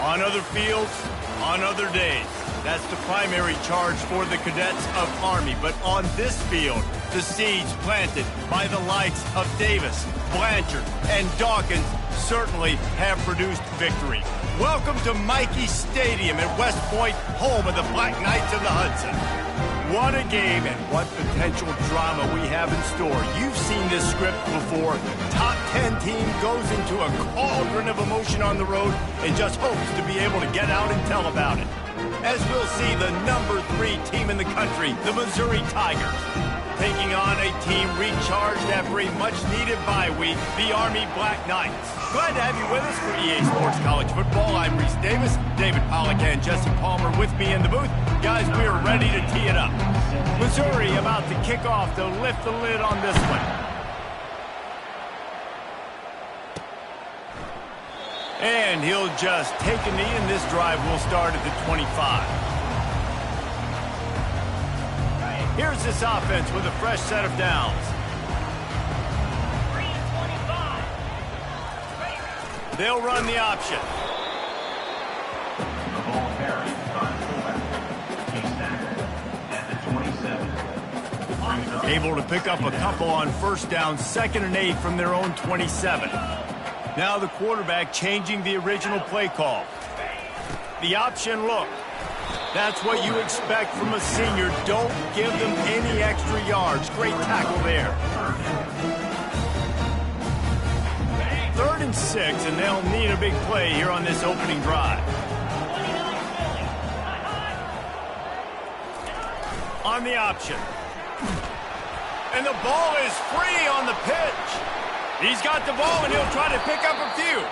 On other fields, on other days. That's the primary charge for the cadets of Army. But on this field, the seeds planted by the likes of Davis, Blanchard, and Dawkins certainly have produced victory. Welcome to Michie Stadium at West Point, home of the Black Knights of the Hudson. What a game and what potential drama we have in store. You've seen this script before. Top 10 team goes into a cauldron of emotion on the road and just hopes to be able to get out and tell about it. As we'll see the number 3 team in the country, the Missouri Tigers, taking on a team recharged after a much-needed bye week, the Army Black Knights. Glad to have you with us for EA Sports College Football. I'm Reese Davis, David Pollack and Jesse Palmer with me in the booth. Guys, we are ready to tee it up. Missouri about to kick off to lift the lid on this one. And he'll just take a knee, and this drive will start at the 25. Here's this offense with a fresh set of downs. They'll run the option. The ball carried by fullback. He's tackled at the 27. Able to pick up a couple on first down, 2nd and 8 from their own 27. Now the quarterback changing the original play call. The option look. That's what you expect from a senior. Don't give them any extra yards. Great tackle there. 3rd and 6, and they'll need a big play here on this opening drive. On the option. And the ball is free on the pitch. He's got the ball, and he'll try to pick up a few.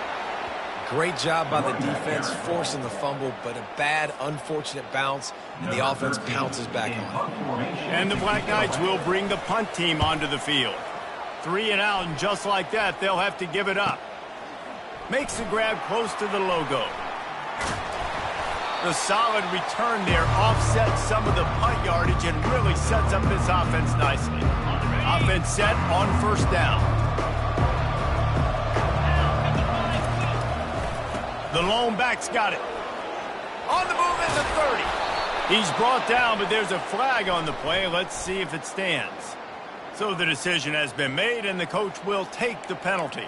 Great job by the defense forcing the fumble, but a bad, unfortunate bounce, and the offense pounces back on. And the Black Knights will bring the punt team onto the field. 3 and out, and just like that, they'll have to give it up. Makes the grab close to the logo. The solid return there offsets some of the punt yardage and really sets up this offense nicely. Offense set on first down. The lone back's got it. On the move is a 30. He's brought down, but there's a flag on the play. Let's see if it stands. So the decision has been made, and the coach will take the penalty.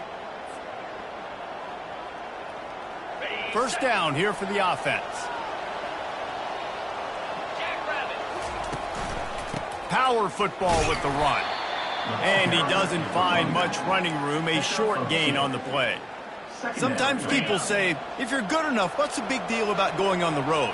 First down here for the offense. Power football with the run. And he doesn't find much running room, a short gain on the play. Sometimes people say, if you're good enough, what's the big deal about going on the road?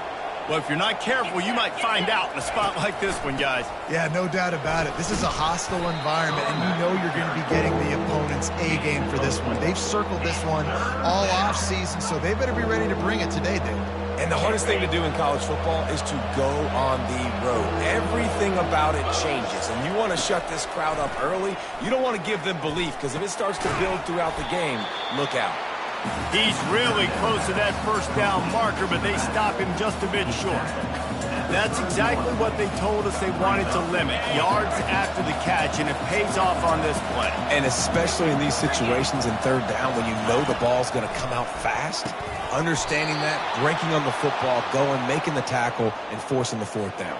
Well, if you're not careful, you might find out in a spot like this one, guys. Yeah, no doubt about it. This is a hostile environment, and you know you're going to be getting the opponent's A game for this one. They've circled this one all off season, so they better be ready to bring it today, dude. And the hardest thing to do in college football is to go on the road. Everything about it changes, and you want to shut this crowd up early. You don't want to give them belief, because if it starts to build throughout the game, look out. He's really close to that first down marker, but they stop him just a bit short. That's exactly what they told us they wanted to limit. Yards after the catch, and it pays off on this play. And especially in these situations in 3rd down when you know the ball's going to come out fast, understanding that, breaking on the football, going, making the tackle, and forcing the 4th down.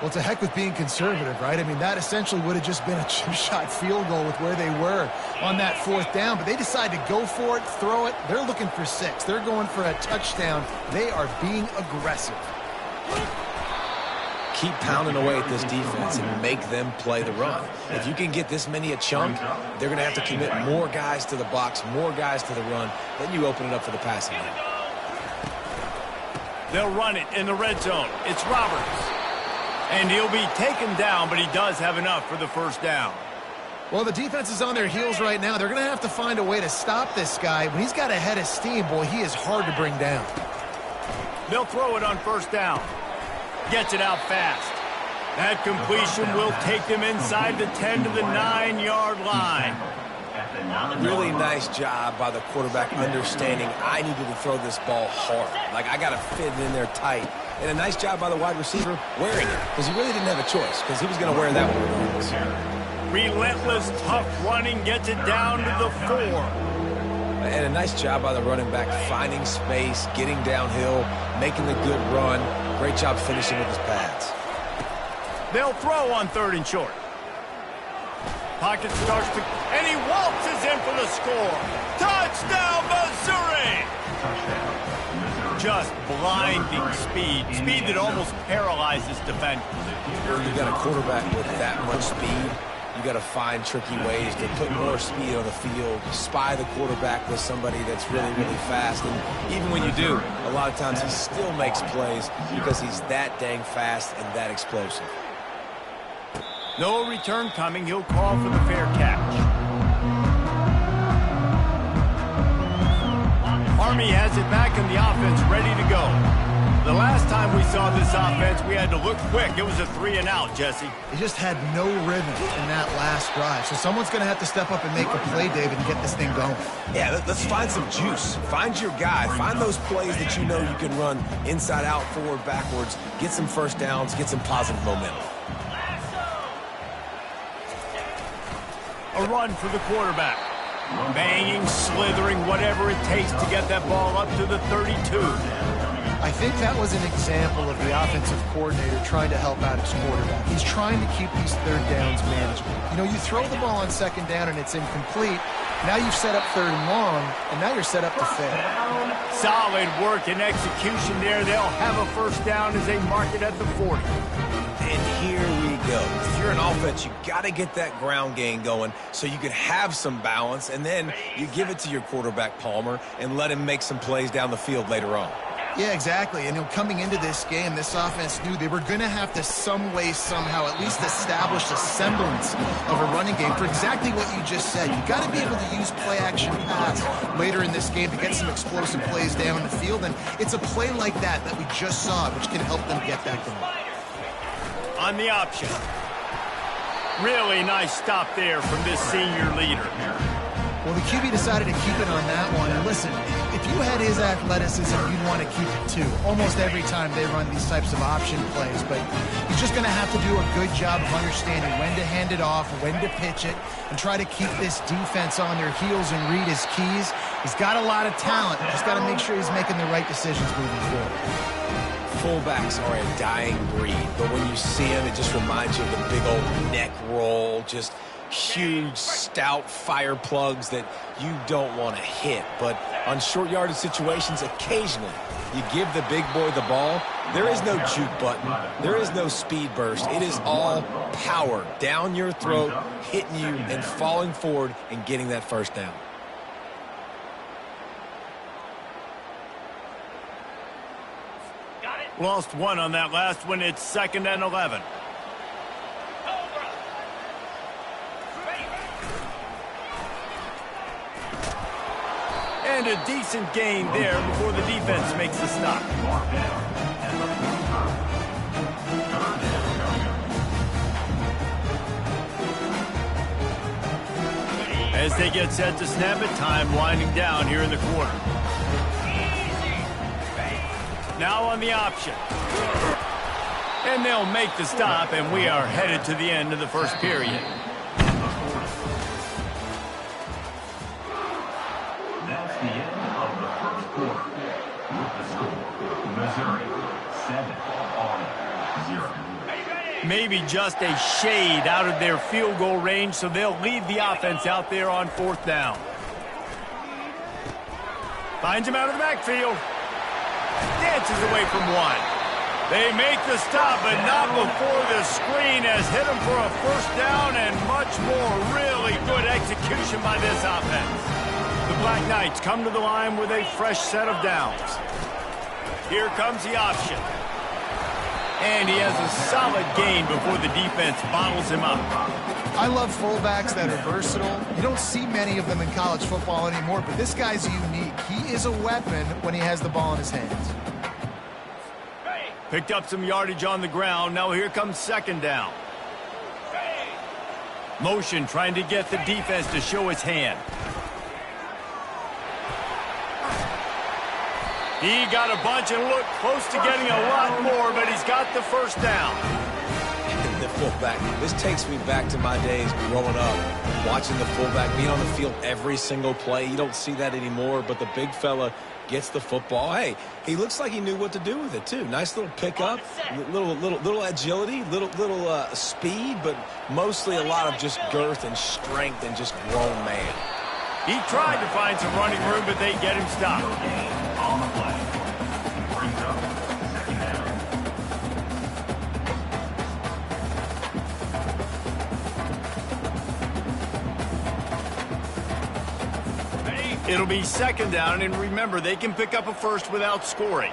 Well, to heck with being conservative, right? I mean, that essentially would have just been a chip shot field goal with where they were on that 4th down. But they decide to go for it, throw it. They're looking for 6. They're going for a touchdown. They are being aggressive. Keep pounding away at this defense and make them play the run. If you can get this many a chunk, they're going to have to commit more guys to the box, more guys to the run. Then you open it up for the passing game. They'll run it in the red zone. It's Roberts. And he'll be taken down, but he does have enough for the first down. Well, the defense is on their heels right now. They're going to have to find a way to stop this guy. When he's got a head of steam, boy, he is hard to bring down. They'll throw it on first down. Gets it out fast. That completion will take them inside the 10 to the 9-yard line. Really nice job by the quarterback understanding I needed to throw this ball hard. Like, I got to fit it in there tight. And a nice job by the wide receiver wearing it, because he really didn't have a choice, because he was going to wear that one. Relentless, tough running gets it down to the 4. And a nice job by the running back, finding space, getting downhill, making a good run. Great job finishing with his pads. They'll throw on 3rd and short. Pocket starts to, and he waltzes in for the score. Touchdown, Missouri! Just blinding speed. Speed that almost paralyzes defenders. You got a quarterback with that much speed. You got to find tricky ways to put more speed on the field, spy the quarterback with somebody that's really, really fast. And even when you do, a lot of times he still makes plays because he's that dang fast and that explosive. No return coming. He'll call for the fair catch. Army has it back in the offense, ready to go. The last time we saw this offense, we had to look quick. It was a 3-and-out, Jesse. They just had no rhythm in that last drive. So someone's going to have to step up and make a play, David, and get this thing going. Yeah, let's find some juice. Find your guy. Find those plays that you know you can run inside out, forward, backwards. Get some first downs. Get some positive momentum. A run for the quarterback. Banging, slithering, whatever it takes to get that ball up to the 32. I think that was an example of the offensive coordinator trying to help out his quarterback. He's trying to keep these 3rd downs manageable. You know, you throw the ball on 2nd down and it's incomplete. Now you've set up 3rd and long, and now you're set up to fail. Solid work and execution there. They'll have a first down as they mark it at the 40. And here we go. If you're an offense, you got to get that ground game going so you can have some balance, and then you give it to your quarterback, Palmer, and let him make some plays down the field later on. Yeah, exactly. And coming into this game, this offense knew they were going to have to some way, somehow, at least establish a semblance of a running game for exactly what you just said. You got to be able to use play-action pass later in this game to get some explosive plays down the field. And it's a play like that we just saw, which can help them get that going. On the option. Really nice stop there from this senior leader. Well, the QB decided to keep it on that one. And listen, if you had his athleticism, you'd want to keep it too. Almost every time they run these types of option plays. But he's just going to have to do a good job of understanding when to hand it off, when to pitch it, and try to keep this defense on their heels and read his keys. He's got a lot of talent. Just got to make sure he's making the right decisions moving forward. Fullbacks are a dying breed, but when you see him, it just reminds you of the big old neck roll, just huge, stout fire plugs that you don't want to hit. But on short yardage situations, occasionally, you give the big boy the ball. There is no juke button. There is no speed burst. It is all power down your throat, hitting you and falling forward and getting that first down. Lost one on that last one. It's 2nd and 11. And a decent gain there before the defense makes the stop. As they get set to snap it, time winding down here in the quarter. Now on the option. And they'll make the stop, and we are headed to the end of the first period. That's the end of the first quarter. With the score, Missouri 7, Army 0. Maybe just a shade out of their field goal range, so they'll leave the offense out there on 4th down. Finds him out of the backfield. Dances away from one. They make the stop, but not before the screen has hit him for a first down and much more. Really good execution by this offense. The Black Knights come to the line with a fresh set of downs. Here comes the option. And he has a solid gain before the defense bottles him up. I love fullbacks that are versatile. You don't see many of them in college football anymore, but this guy's unique. He is a weapon when he has the ball in his hands. Picked up some yardage on the ground. Now here comes 2nd down. Motion trying to get the defense to show his hand. He got a bunch and looked close to getting a lot more, but he's got the first down. The fullback. This takes me back to my days growing up, watching the fullback be on the field every single play. You don't see that anymore, but the big fella gets the football. Hey, he looks like he knew what to do with it, too. Nice little pickup, little agility, little speed, but mostly a lot of just girth and strength and just grown man. He tried to find some running room, but they get him stopped. On the play. Brings up second down. It'll be second down, and remember, they can pick up a first without scoring.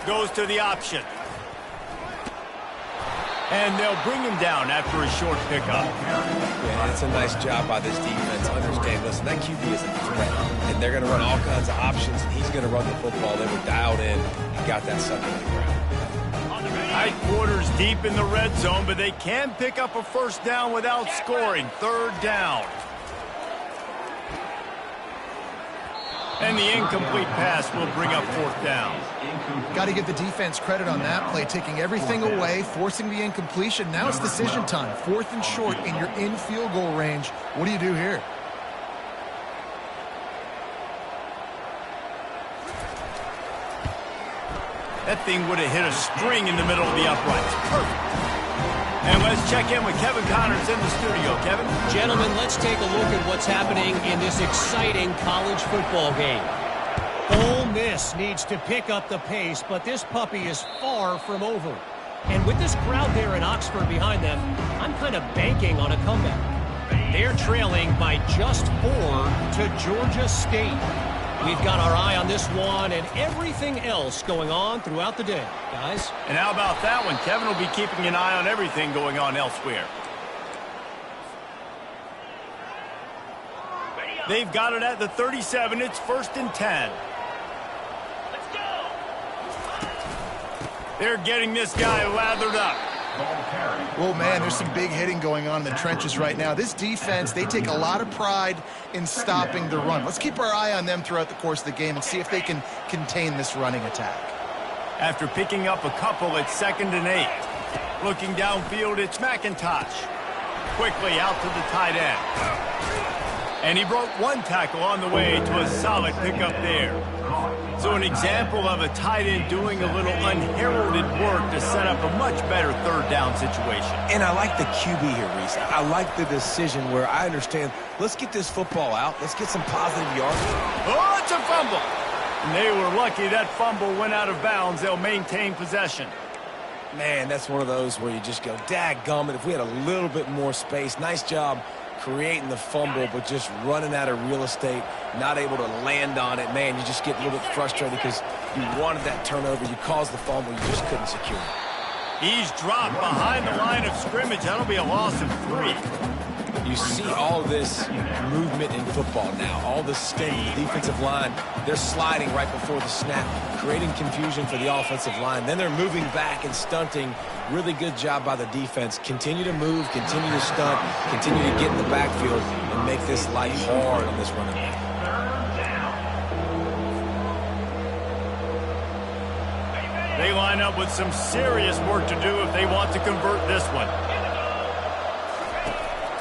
Goes to the option. And they'll bring him down after a short pickup. Yeah, it's a nice job by this defense. Understand, listen, that QB is a threat, and they're going to run all kinds of options, and he's going to run the football. They were dialed in and got that sucker on the ground. Tight quarters deep in the red zone, but they can pick up a first down without scoring. Third down. And the incomplete pass will bring up fourth down. Got to give the defense credit on that play, taking everything away, forcing the incompletion. Now it's decision time. Fourth and short, and you're in field goal range. What do you do here? That thing would have hit a string in the middle of the uprights. Perfect. And let's check in with Kevin Connors in the studio. Kevin? Gentlemen, let's take a look at what's happening in this exciting college football game. Ole Miss needs to pick up the pace, but this puppy is far from over. And with this crowd there in Oxford behind them, I'm kind of banking on a comeback. They're trailing by just 4 to Georgia State. We've got our eye on this one and everything else going on throughout the day, guys. And how about that one? Kevin will be keeping an eye on everything going on elsewhere. They've got it at the 37. It's 1st and 10. Let's go. They're getting this guy lathered up. Oh, man, there's some big hitting going on in the trenches right now. This defense, they take a lot of pride in stopping the run. Let's keep our eye on them throughout the course of the game and see if they can contain this running attack. After picking up a couple, it's 2nd and 8. Looking downfield, it's McIntosh. Quickly out to the tight end. And he broke one tackle on the way to a solid pickup there. So an example of a tight end doing a little unheralded work to set up a much better third down situation. And I like the QB here, Reese. I like the decision where I understand, let's get this football out. Let's get some positive yards. Oh, it's a fumble. And they were lucky that fumble went out of bounds. They'll maintain possession. Man, that's one of those where you just go, dadgummit, if we had a little bit more space. Nice job creating the fumble, but just running out of real estate, not able to land on it. Man, you just get a little bit frustrated because you wanted that turnover. You caused the fumble. You just couldn't secure it. He's dropped behind the line of scrimmage. That'll be a loss of 3. You see all this movement in football now. All the sting, the defensive line, they're sliding right before the snap, creating confusion for the offensive line. Then they're moving back and stunting. Really good job by the defense. Continue to move, continue to stunt, continue to get in the backfield and make this life hard on this running back. They line up with some serious work to do if they want to convert this one.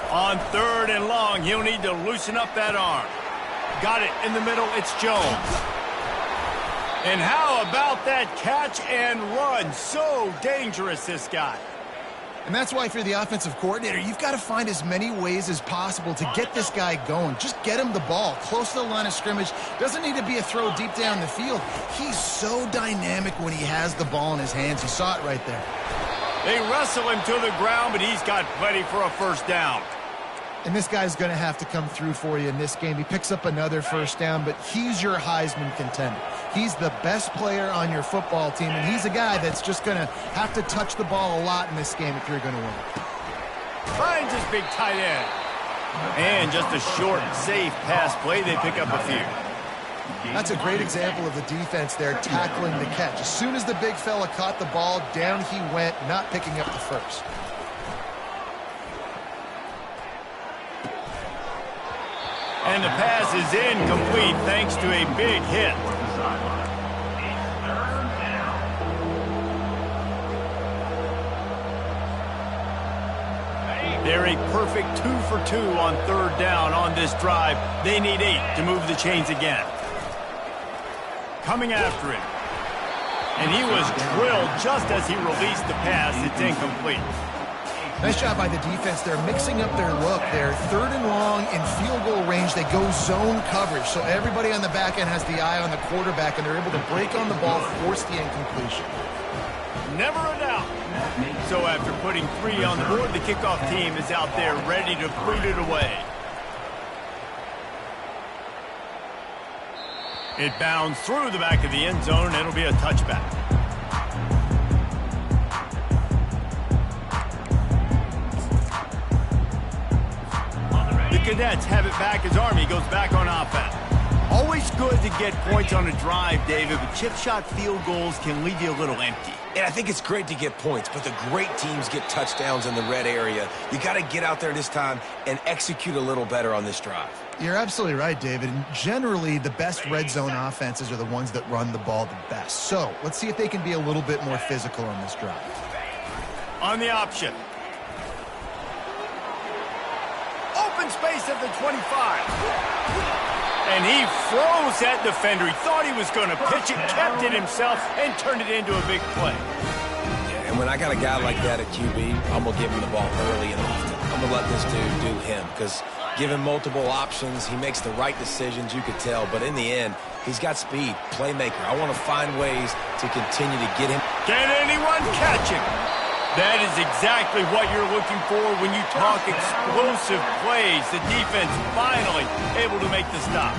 On 3rd and long, he'll need to loosen up that arm. Got it in the middle. It's Jones. And how about that catch and run? So dangerous, this guy. And that's why if you're the offensive coordinator, you've got to find as many ways as possible to get this guy going. Just get him the ball close to the line of scrimmage. Doesn't need to be a throw deep down the field. He's so dynamic when he has the ball in his hands. You saw it right there. They wrestle him to the ground, but he's got plenty for a first down. And this guy's going to have to come through for you in this game. He picks up another first down, but he's your Heisman contender. He's the best player on your football team, and he's a guy that's just going to have to touch the ball a lot in this game if you're going to win. Finds his big tight end. And just a short, safe pass play. They pick up a few. That's a great example of the defense there tackling the catch. As soon as the big fella caught the ball, down he went, not picking up the first. And the pass is incomplete thanks to a big hit. They're a perfect 2 for 2 on third down on this drive. They need 8 to move the chains again. Coming after him. And he was drilled just as he released the pass. It's incomplete. Nice job by the defense. They're mixing up their look. They're third and long in field goal range. They go zone coverage. So everybody on the back end has the eye on the quarterback, and they're able to break on the ball, force the incompletion. Never a doubt. So after putting 3 on the board, the kickoff team is out there ready to boot it away. It bounds through the back of the end zone, and it'll be a touchback. The Cadets have it back as Army goes back on offense. Always good to get points on a drive, David, but chip shot field goals can leave you a little empty. And I think it's great to get points, but the great teams get touchdowns in the red area. You got to get out there this time and execute a little better on this drive. You're absolutely right, David. And generally, the best red zone offenses are the ones that run the ball the best. So let's see if they can be a little bit more physical on this drive. On the option. Open space at the 25. And he froze that defender. He thought he was going to pitch it, kept it himself, and turned it into a big play. Yeah, and when I got a guy like that at QB, I'm going to give him the ball early and often. I'm going to let this dude do him because give him multiple options. He makes the right decisions, you could tell. But in the end, he's got speed, playmaker. I want to find ways to continue to get him. Can anyone catch him? That is exactly what you're looking for when you talk explosive plays. The defense finally able to make the stop.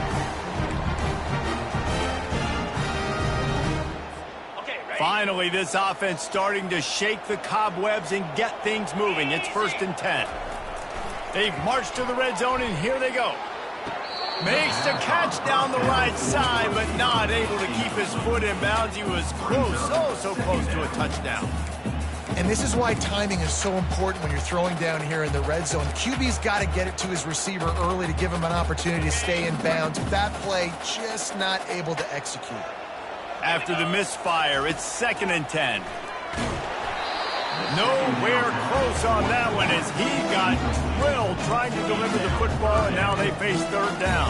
Finally, this offense starting to shake the cobwebs and get things moving. It's 1st and 10. They've marched to the red zone, and here they go. Makes the catch down the right side, but not able to keep his foot in bounds. He was close, so close to a touchdown. And this is why timing is so important when you're throwing down here in the red zone. QB's got to get it to his receiver early to give him an opportunity to stay in bounds. That play just not able to execute. After the misfire, it's 2nd and 10. Nowhere close on that one as he got drilled trying to deliver the football, and now they face 3rd down.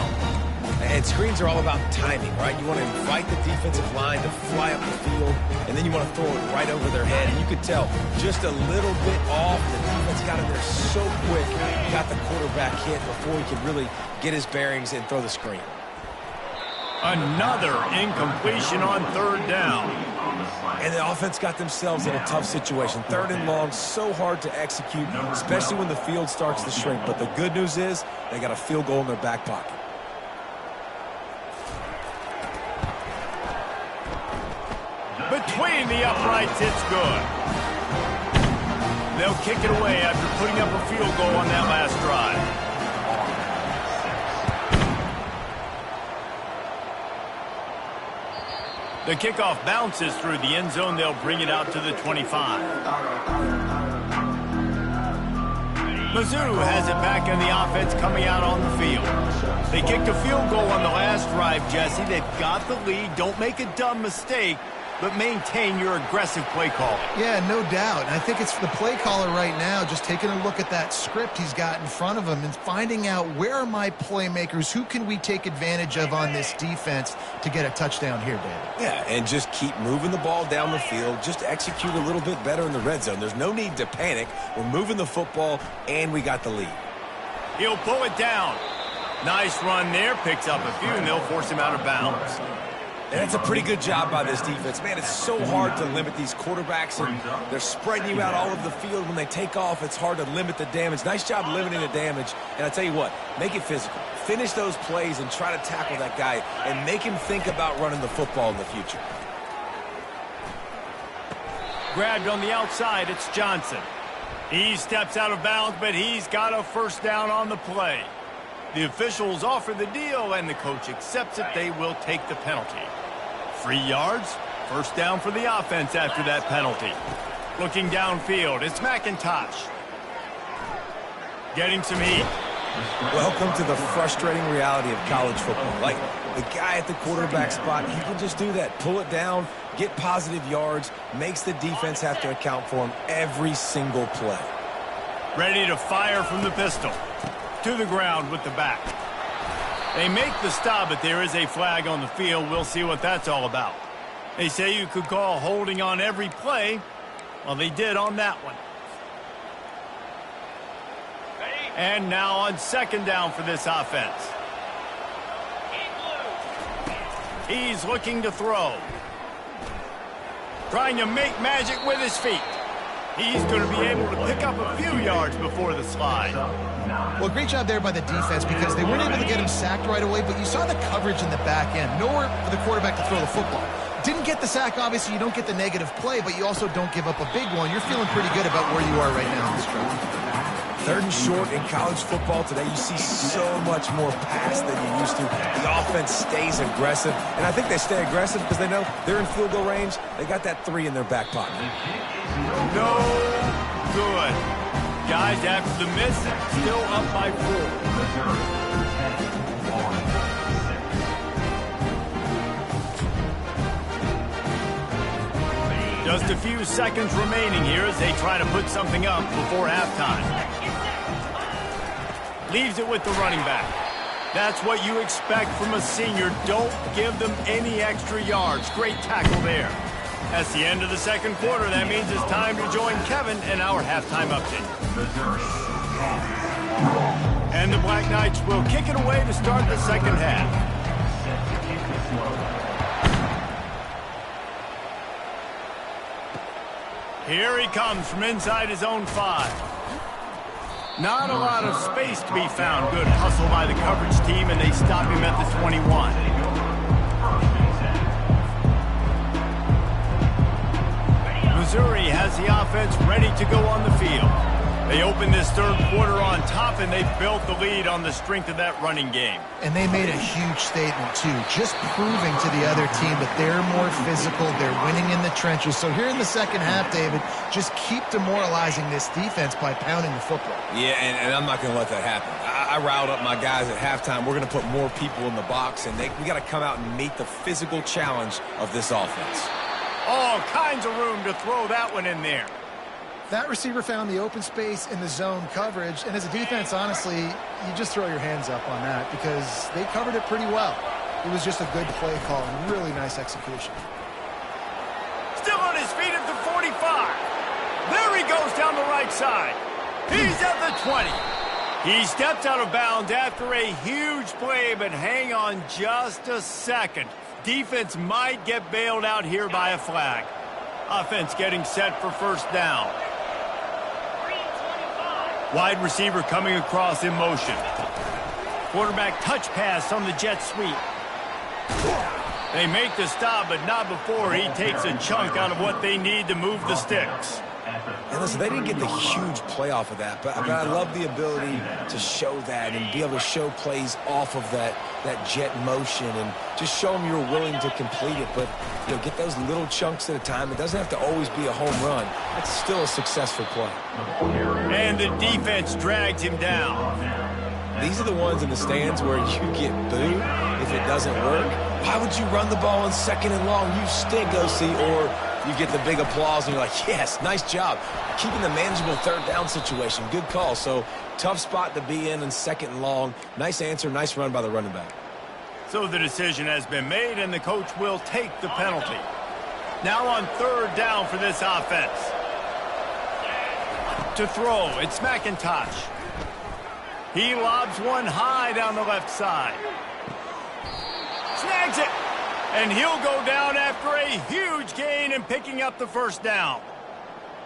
And screens are all about timing, right? You want to invite the defensive line to fly up the field, and then you want to throw it right over their head. And you could tell just a little bit off. The defense got in there so quick, got the quarterback hit before he could really get his bearings and throw the screen. Another incompletion on 3rd down. And the offense got themselves in a tough situation. 3rd and long, so hard to execute, especially when the field starts to shrink. But the good news is they got a field goal in their back pocket. Between the uprights, it's good. They'll kick it away after putting up a field goal on that last drive. The kickoff bounces through the end zone. They'll bring it out to the 25. Mizzou has it back in the offense coming out on the field. They kicked a field goal on the last drive, Jesse. They've got the lead. Don't make a dumb mistake, but maintain your aggressive play calling. Yeah, no doubt. And I think it's the play caller right now just taking a look at that script he's got in front of him and finding out where are my playmakers, who can we take advantage of on this defense to get a touchdown here, David. Yeah, and just keep moving the ball down the field. Just execute a little bit better in the red zone. There's no need to panic. We're moving the football, and we got the lead. He'll pull it down. Nice run there. Picks up a few, and they'll force him out of bounds. And it's a pretty good job by this defense. Man, it's so hard to limit these quarterbacks, and they're spreading you out all over the field. When they take off, it's hard to limit the damage. Nice job limiting the damage. And I tell you what, make it physical. Finish those plays and try to tackle that guy and make him think about running the football in the future. Grabbed on the outside, it's Johnson. He steps out of bounds, but he's got a 1st down on the play. The officials offer the deal, and the coach accepts it. They will take the penalty. 3 yards, 1st down for the offense after that penalty. Looking downfield, it's McIntosh. Getting some heat. Welcome to the frustrating reality of college football. Like, the guy at the quarterback spot, he can just do that. Pull it down, get positive yards, makes the defense have to account for him every single play. Ready to fire from the pistol. To the ground with the back. They make the stop, but there is a flag on the field. We'll see what that's all about. They say you could call holding on every play. Well, they did on that one. And now on second down for this offense. He's looking to throw. Trying to make magic with his feet. He's going to be able to pick up a few yards before the slide. Well, great job there by the defense because they weren't able to get him sacked right away, but you saw the coverage in the back end. Nowhere for the quarterback to throw the football. Didn't get the sack, obviously. You don't get the negative play, but you also don't give up a big one. You're feeling pretty good about where you are right now in this drive. 3rd and short in college football today. You see so much more pass than you used to. The offense stays aggressive, and I think they stay aggressive because they know they're in field goal range. They got that 3 in their back pocket. No good. Guys, after the miss, still up by 4. Missouri, 10-6. Just a few seconds remaining here as they try to put something up before halftime. Leaves it with the running back. That's what you expect from a senior. Don't give them any extra yards. Great tackle there. That's the end of the second quarter. That means it's time to join Kevin in our halftime update. Missouri, And the Black Knights will kick it away to start the second half. Here he comes from inside his own 5. Not a lot of space to be found. Good hustle by the coverage team, and they stop him at the 21. Missouri has the offense ready to go on the field. They open this third quarter on top, and they built the lead on the strength of that running game. And they made a huge statement, too, just proving to the other team that they're more physical, they're winning in the trenches. So here in the second half, David, just keep demoralizing this defense by pounding the football. Yeah, and I'm not going to let that happen. I riled up my guys at halftime. We're going to put more people in the box, and we got to come out and meet the physical challenge of this offense. All kinds of room to throw that one in there. That receiver found the open space in the zone coverage, and as a defense, honestly, you just throw your hands up on that because they covered it pretty well. It was just a good play call and really nice execution. Still on his feet at the 45. There he goes down the right side. He's at the 20. He steps out of bounds after a huge play, but hang on just a second. Defense might get bailed out here by a flag. Offense getting set for first down. Wide receiver coming across in motion. Quarterback touch pass on the jet sweep. They make the stop, but not before he takes a chunk out of what they need to move the sticks. And listen, they didn't get the huge play off of that, but I love the ability to show that and be able to show plays off of that jet motion and just show them you're willing to complete it. But get those little chunks at a time. It doesn't have to always be a home run. It's still a successful play. And the defense drags him down. These are the ones in the stands where you get booed if it doesn't work. Why would you run the ball in 2nd and long? You stink, OC. Or you get the big applause and you're like, yes, nice job. Keeping the manageable 3rd down situation. Good call. So tough spot to be in 2nd and long. Nice answer, nice run by the running back. So the decision has been made, and the coach will take the penalty. Now on 3rd down for this offense. To throw, it's McIntosh. He lobs one high down the left side. Snags it. And he'll go down after a huge gain and picking up the first down.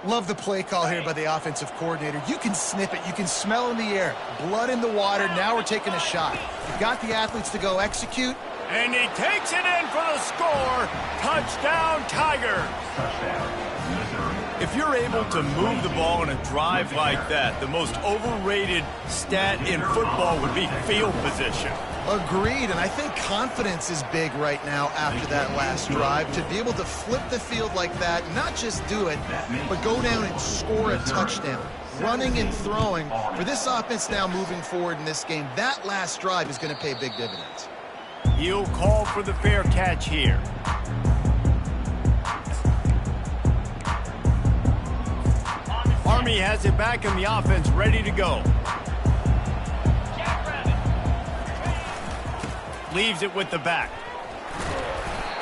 Love the play call here by the offensive coordinator. You can sniff it. You can smell in the air. Blood in the water. Now we're taking a shot. You've got the athletes to go execute. And he takes it in for the score. Touchdown, Tigers. If you're able to move the ball in a drive like that, the most overrated stat in football would be field position. Agreed, and I think confidence is big right now after that last drive. To be able to flip the field like that, not just do it, but go down and score a touchdown. Running and throwing. For this offense now moving forward in this game, that last drive is going to pay big dividends. He'll call for the fair catch here. Our Army has it back and the offense ready to go. Leaves it with the back.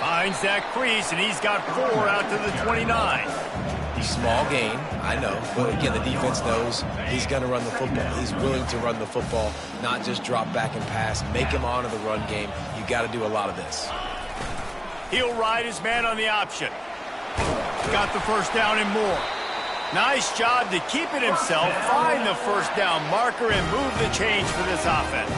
Finds that crease, and he's got 4 out to the 29. Small gain, I know. But again, the defense knows he's going to run the football. He's willing to run the football, not just drop back and pass. Make him honor the run game. You got to do a lot of this. He'll ride his man on the option. Got the first down and more. Nice job to keep it himself, find the first down marker, and move the change for this offense.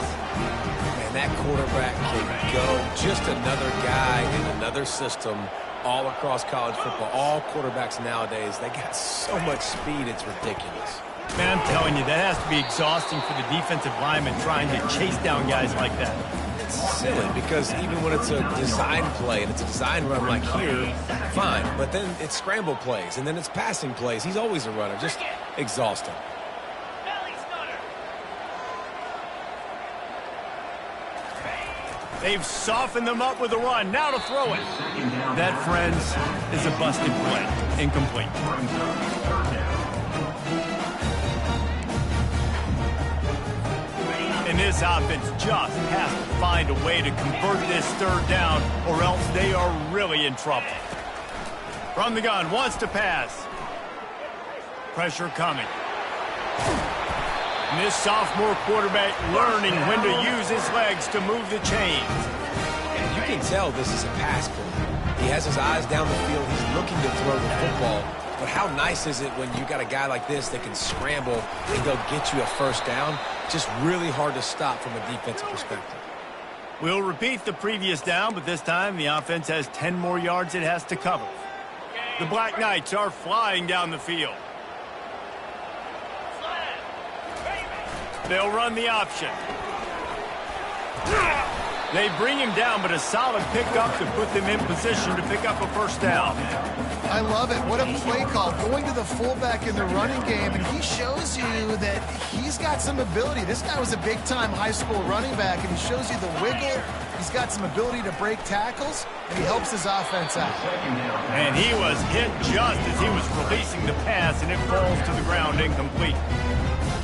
That quarterback can go. Just another guy in another system all across college football. All quarterbacks nowadays, they got so much speed, it's ridiculous. Man, I'm telling you, that has to be exhausting for the defensive lineman trying to chase down guys like that. It's silly because even when it's a design play and it's a design run like here, fine. But then it's scramble plays and then it's passing plays. He's always a runner. Just exhausting. They've softened them up with a run. Now to throw it. That, friends, is a busted play. Incomplete. And this offense just has to find a way to convert this third down, or else they are really in trouble. From the gun, wants to pass. Pressure coming. And this sophomore quarterback learning when to use his legs to move the chains. And you can tell this is a pass play. He has his eyes down the field. He's looking to throw the football. But how nice is it when you got a guy like this that can scramble and go get you a first down? Just really hard to stop from a defensive perspective. We'll repeat the previous down, but this time the offense has 10 more yards it has to cover. The Black Knights are flying down the field. They'll run the option. They bring him down, but a solid pickup to put them in position to pick up a first down. I love it. What a play call. Going to the fullback in the running game, and he shows you that he's got some ability. This guy was a big-time high school running back, and he shows you the wiggle. He's got some ability to break tackles, and he helps his offense out. And he was hit just as he was releasing the pass, and it falls to the ground incomplete.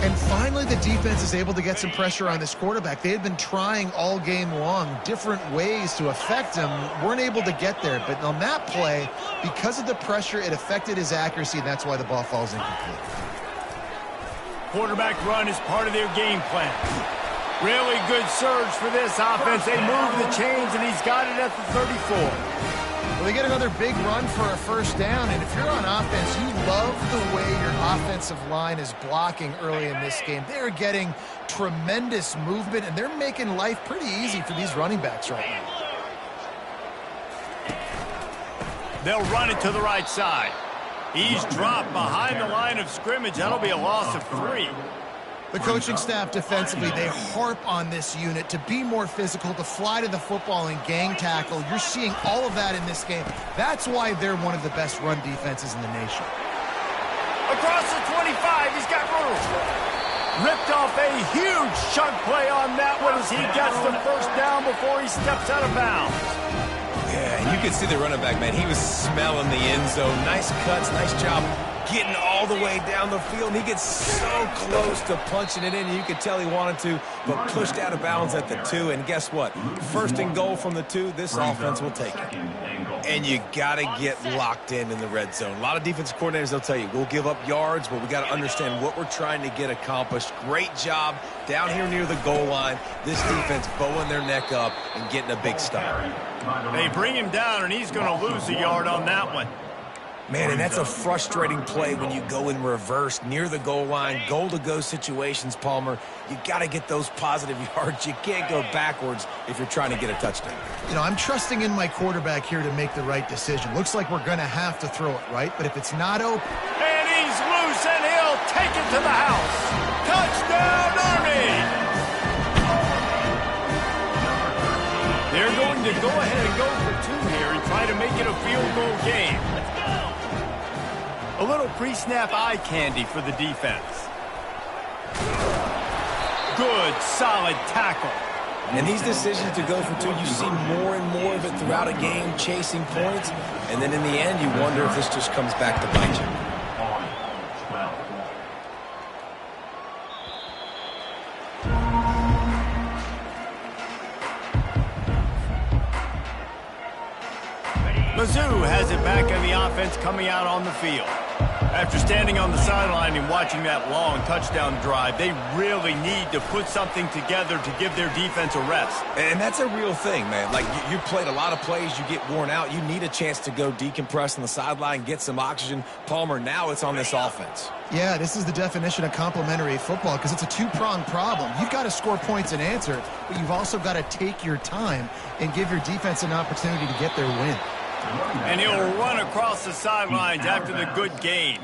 And finally, the defense is able to get some pressure on this quarterback. They had been trying all game long different ways to affect him, weren't able to get there. But on that play, because of the pressure, it affected his accuracy, and that's why the ball falls incomplete. Quarterback run is part of their game plan. Really good surge for this offense. They move the chains, and he's got it at the 34. Well, they get another big run for a first down, and if you're on offense, you love the way your offensive line is blocking early in this game. They're getting tremendous movement, and they're making life pretty easy for these running backs right now. They'll run it to the right side. He's dropped behind the line of scrimmage. That'll be a loss of 3. The coaching staff defensively, they harp on this unit to be more physical, to fly to the football and gang tackle. You're seeing all of that in this game. That's why they're one of the best run defenses in the nation. Across the 25, he's got room. Ripped off a huge chunk play on that one as he gets the first down before he steps out of bounds. Yeah, and you can see the running back, man. He was smelling the end zone. Nice cuts, nice job getting all the way down the field. He gets so close to punching it in, and you could tell he wanted to, but pushed out of bounds at the 2. And guess what? First and goal from the 2, this offense will take it. And you got to get locked in the red zone. A lot of defensive coordinators, they'll tell you, we'll give up yards, but we got to understand what we're trying to get accomplished. Great job down here near the goal line. This defense bowing their neck up and getting a big stop. They bring him down, and he's going to lose a yard on that one. Man, and that's a frustrating play when you go in reverse near the goal line, goal-to-go situations, Palmer. You got to get those positive yards. You can't go backwards if you're trying to get a touchdown. You know, I'm trusting in my quarterback here to make the right decision. Looks like we're going to have to throw it, right? But if it's not open... And he's loose, and he'll take it to the house. Touchdown, Army! They're going to go ahead and go for 2 here and try to make it a field goal game. A little pre-snap eye candy for the defense. Good, solid tackle. And these decisions to go for 2, you see more and more of it throughout a game, chasing points. And then in the end, you wonder if this just comes back to bite you. Mizzou has it back in the offense coming out on the field. After standing on the sideline and watching that long touchdown drive, they really need to put something together to give their defense a rest. And that's a real thing, man. Like, you played a lot of plays, you get worn out, you need a chance to go decompress on the sideline, get some oxygen. Palmer, now it's on this offense. Yeah, this is the definition of complementary football because it's a two-pronged problem. You've got to score points and answer, but you've also got to take your time and give your defense an opportunity to get their win. And he'll run across the sidelines after the good gain.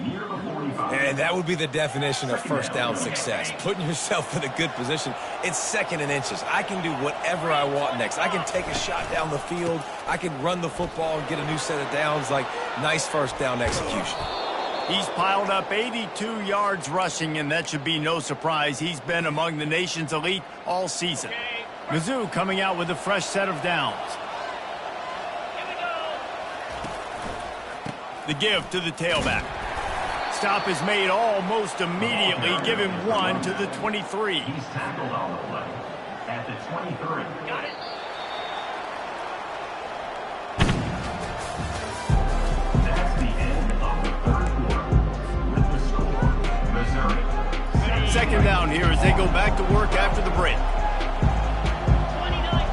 And that would be the definition of first down success. Putting yourself in a good position. It's second and inches. I can do whatever I want next. I can take a shot down the field. I can run the football and get a new set of downs. Like, nice first down execution. He's piled up 82 yards rushing, and that should be no surprise. He's been among the nation's elite all season. Mizzou coming out with a fresh set of downs. The give to the tailback. Stop is made almost immediately. Give him one to the 23. He's tackled on the play at the 23. Got it. That's the end of the third quarter. With the score, Missouri. Second down here as they go back to work after the break. 29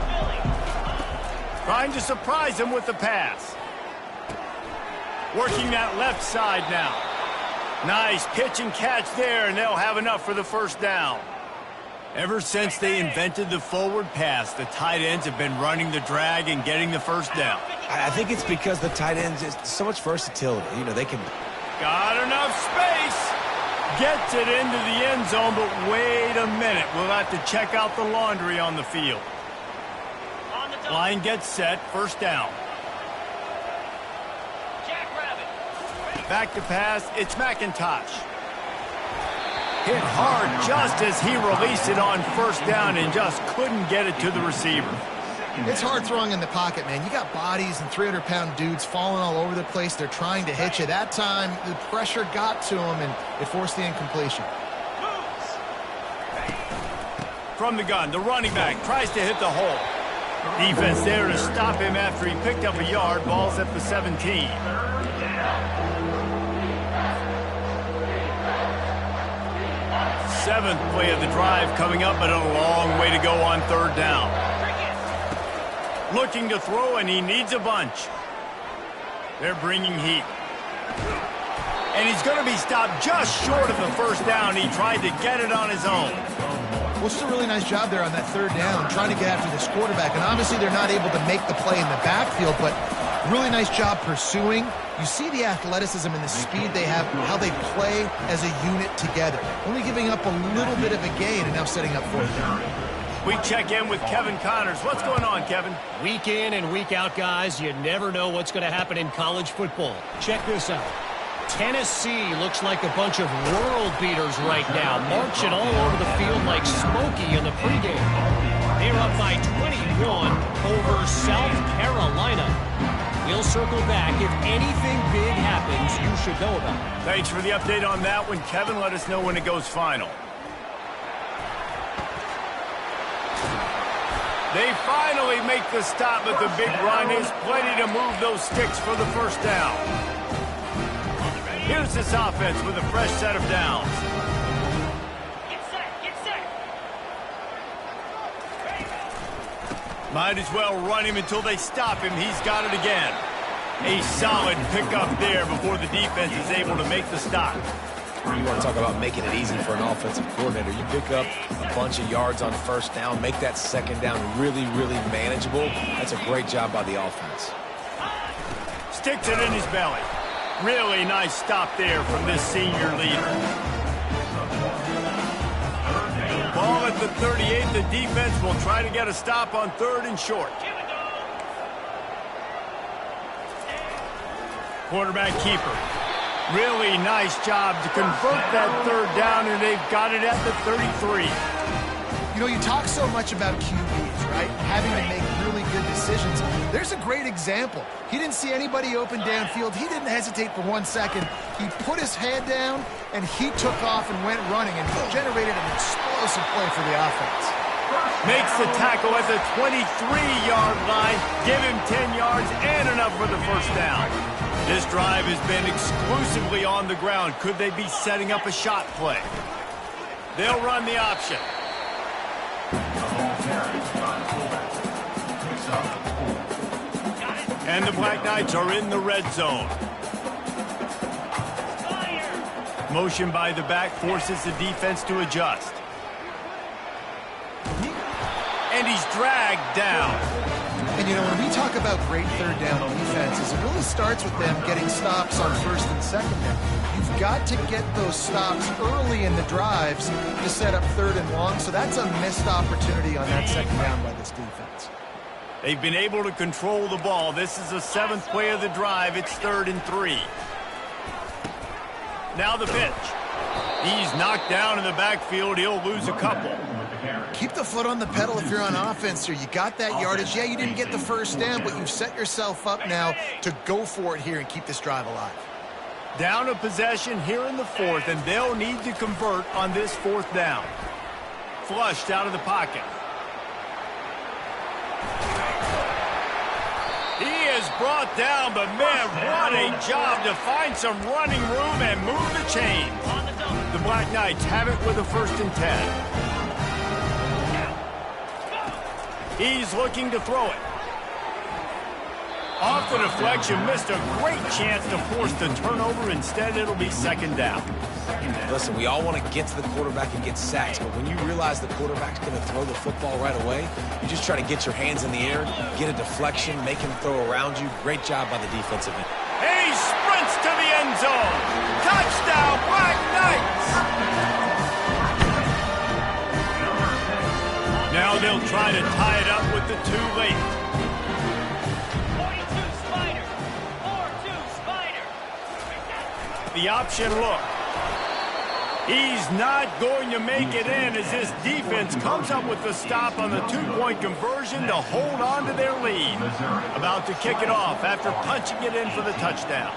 Trying to surprise him with the pass. Working that left side now. Nice pitch and catch there, and they'll have enough for the first down. Ever since they invented the forward pass, the tight ends have been running the drag and getting the first down. I think it's because the tight ends is so much versatility. You know, they can... Got enough space. Gets it into the end zone, but wait a minute. We'll have to check out the laundry on the field. Line gets set, first down. Back to pass, it's McIntosh. Hit hard just as he released it on first down and just couldn't get it to the receiver. It's hard throwing in the pocket, man. You got bodies and 300-pound dudes falling all over the place. They're trying to hit you. That time, the pressure got to him, and it forced the incompletion. From the gun, the running back tries to hit the hole. Defense there to stop him after he picked up a yard. Ball's at the 17. Seventh play of the drive coming up, but a long way to go on third down. Looking to throw, and he needs a bunch. They're bringing heat. And he's going to be stopped just short of the first down. He tried to get it on his own. Well, it's a really nice job there on that third down, trying to get after this quarterback. And obviously they're not able to make the play in the backfield, but really nice job pursuing. You see the athleticism and the speed they have, how they play as a unit together. Only giving up a little bit of a gain and now setting up fourth down. We check in with Kevin Connors. What's going on, Kevin? Week in and week out, guys, you never know what's going to happen in college football. Check this out. Tennessee looks like a bunch of world beaters right now, marching all over the field like Smokey in the pregame. They're up by 21 over South Carolina. We'll circle back. If anything big happens, you should know about it. Thanks for the update on that one, Kevin. Let us know when it goes final. They finally make the stop, but the big run is plenty to move those sticks for the first down. Here's this offense with a fresh set of downs. Get set, get set. Might as well run him until they stop him. He's got it again. A solid pickup there before the defense is able to make the stop. You want to talk about making it easy for an offensive coordinator. You pick up a bunch of yards on first down, make that second down really, really manageable. That's a great job by the offense. Sticks it in his belly. Really nice stop there from this senior leader. Ball at the 38. The defense will try to get a stop on third and short. Quarterback keeper. Really nice job to convert that third down, and they've got it at the 33. You know, you talk so much about QBs, right? Having to make really good decisions. There's a great example. He didn't see anybody open downfield. He didn't hesitate for 1 second. He put his head down, and he took off and went running, and he generated an explosive play for the offense. Makes the tackle at the 23-yard line. Give him 10 yards and enough for the first down. This drive has been exclusively on the ground. Could they be setting up a shot play? They'll run the option. And the Black Knights are in the red zone. Motion by the back forces the defense to adjust. And he's dragged down. And, you know, when we talk about great third down defenses, it really starts with them getting stops on first and second down. You've got to get those stops early in the drives to set up third and long, so that's a missed opportunity on that second down by this defense. They've been able to control the ball. This is the 7th play of the drive. It's 3rd and 3. Now the pitch. He's knocked down in the backfield. He'll lose a couple. Keep the foot on the pedal if you're on offense here. You got that yardage. Yeah, you didn't get the first down, but you've set yourself up now to go for it here and keep this drive alive. Down a possession here in the 4th, and they'll need to convert on this 4th down. Flushed out of the pocket. He is brought down, but man, what a job to find some running room and move the chains. The Black Knights have it with a 1st and 10. He's looking to throw it. Off the deflection, missed a great chance to force the turnover. Instead, it'll be 2nd down. Listen, we all want to get to the quarterback and get sacks, but when you realize the quarterback's going to throw the football right away, you just try to get your hands in the air, get a deflection, make him throw around you. Great job by the defensive end. He sprints to the end zone. Touchdown, Black Knights! Now they'll try to tie it up with the 2 late. 42 Spider. 4-2 Spider. The option look. He's not going to make it in as this defense comes up with the stop on the 2-point conversion to hold on to their lead. About to kick it off after punching it in for the touchdown.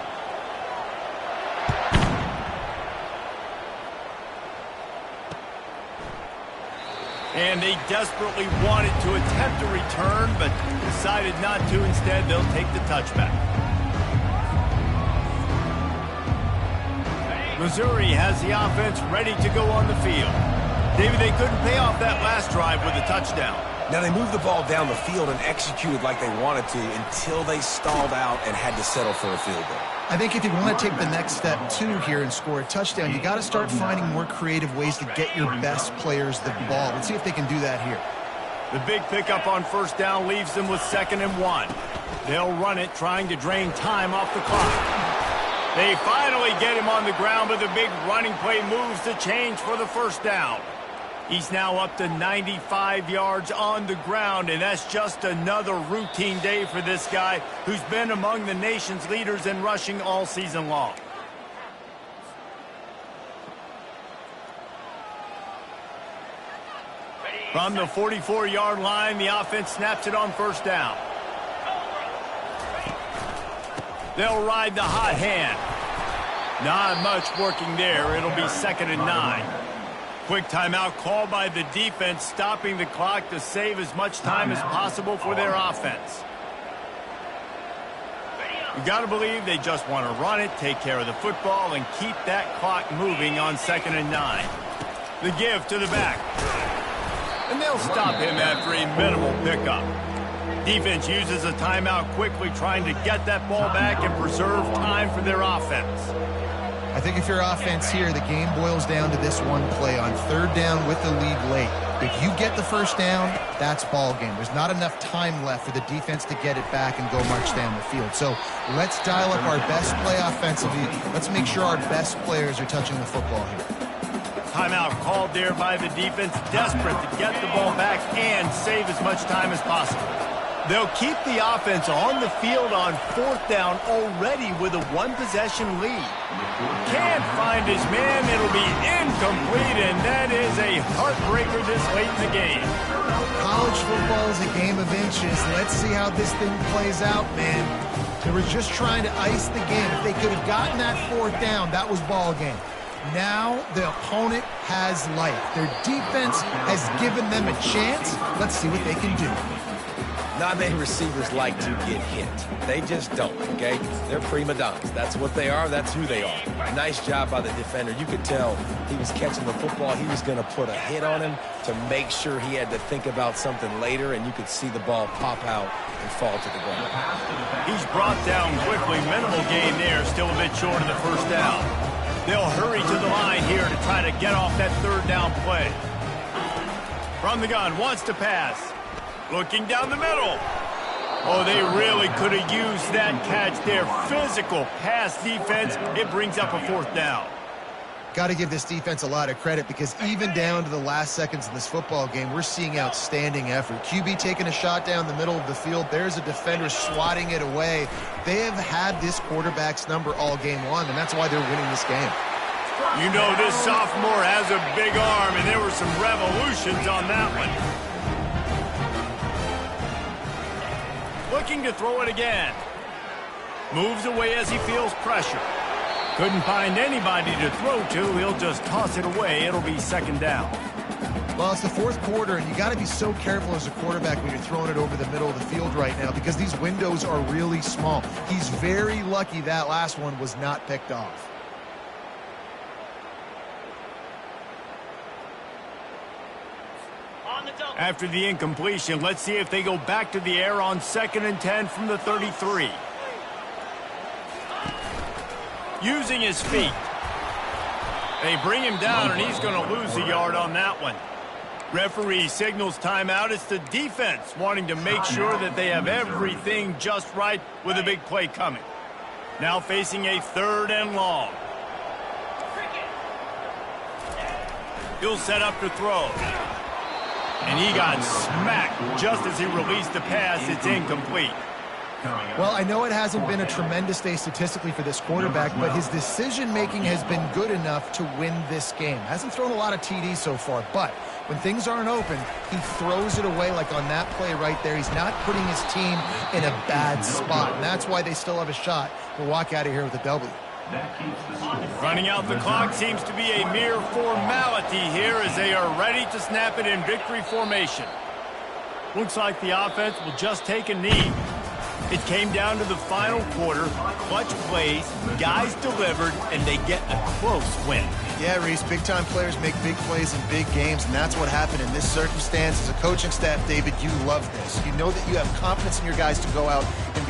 And they desperately wanted to attempt a return, but decided not to. Instead, they'll take the touchback. Missouri has the offense ready to go on the field. David, they couldn't pay off that last drive with a touchdown. Now, they moved the ball down the field and executed like they wanted to until they stalled out and had to settle for a field goal. I think if you want to take the next step, too, here and score a touchdown, you got to start finding more creative ways to get your best players the ball. Let's see if they can do that here. The big pickup on 1st down leaves them with 2nd and 1. They'll run it, trying to drain time off the clock. They finally get him on the ground, but the big running play moves the chains for the 1st down. He's now up to 95 yards on the ground, and that's just another routine day for this guy who's been among the nation's leaders in rushing all season long. From the 44-yard line, the offense snaps it on 1st down. They'll ride the hot hand. Not much working there. It'll be 2nd and 9. Quick timeout called by the defense, stopping the clock to save as much time as possible for their offense. You got to believe they just want to run it, take care of the football, and keep that clock moving on 2nd and 9. The give to the back. And they'll stop him after a minimal pickup. Defense uses a timeout quickly, trying to get that ball back and preserve time for their offense. I think if your offense here, the game boils down to this one play on 3rd down with the lead late. If you get the 1st down, that's ball game. There's not enough time left for the defense to get it back and go march down the field. So let's dial up our best play offensively. Let's make sure our best players are touching the football here. Timeout called there by the defense, desperate to get the ball back and save as much time as possible. They'll keep the offense on the field on 4th down already with a 1-possession lead. Can't find his man. It'll be incomplete, and that is a heartbreaker this late in the game. College football is a game of inches. Let's see how this thing plays out, man. They were just trying to ice the game. If they could have gotten that 4th down, that was ball game. Now the opponent has life. Their defense has given them a chance. Let's see what they can do. Not many receivers like to get hit. They just don't, okay? They're prima donnas. That's what they are. That's who they are. Nice job by the defender. You could tell he was catching the football. He was going to put a hit on him to make sure he had to think about something later, and you could see the ball pop out and fall to the ground. He's brought down quickly. Minimal gain there. Still a bit short of the first down. They'll hurry to the line here to try to get off that third down play. From the gun, wants to pass. Looking down the middle. Oh, they really could have used that catch there. Physical pass defense. It brings up a fourth down. Got to give this defense a lot of credit because even down to the last seconds of this football game, we're seeing outstanding effort. QB taking a shot down the middle of the field. There's a defender swatting it away. They have had this quarterback's number all game long, and that's why they're winning this game. You know this sophomore has a big arm, and there were some revolutions on that one. Looking to throw it again. Moves away as he feels pressure. Couldn't find anybody to throw to. He'll just toss it away. It'll be second down. Well, it's the fourth quarter, and you got to be so careful as a quarterback when you're throwing it over the middle of the field right now because these windows are really small. He's very lucky that last one was not picked off. After the incompletion, let's see if they go back to the air on 2nd and 10 from the 33. Using his feet. They bring him down, and he's going to lose a yard on that one. Referee signals timeout. It's the defense wanting to make sure that they have everything just right with a big play coming. Now facing a 3rd and long. He'll set up to throw. And he got smacked just as he released the pass. It's incomplete. Well, I know it hasn't been a tremendous day statistically for this quarterback, but his decision-making has been good enough to win this game. Hasn't thrown a lot of TDs so far, but when things aren't open, he throws it away like on that play right there. He's not putting his team in a bad spot, and that's why they still have a shot to walk out of here with a W. Running out the clock seems to be a mere formality here as they are ready to snap it in victory formation. Looks like the offense will just take a knee. It came down to the final quarter, clutch plays, guys delivered, and they get a close win. Yeah, Reese, big-time players make big plays in big games, and that's what happened in this circumstance. As a coaching staff, David, you love this. You know that you have confidence in your guys to go out and be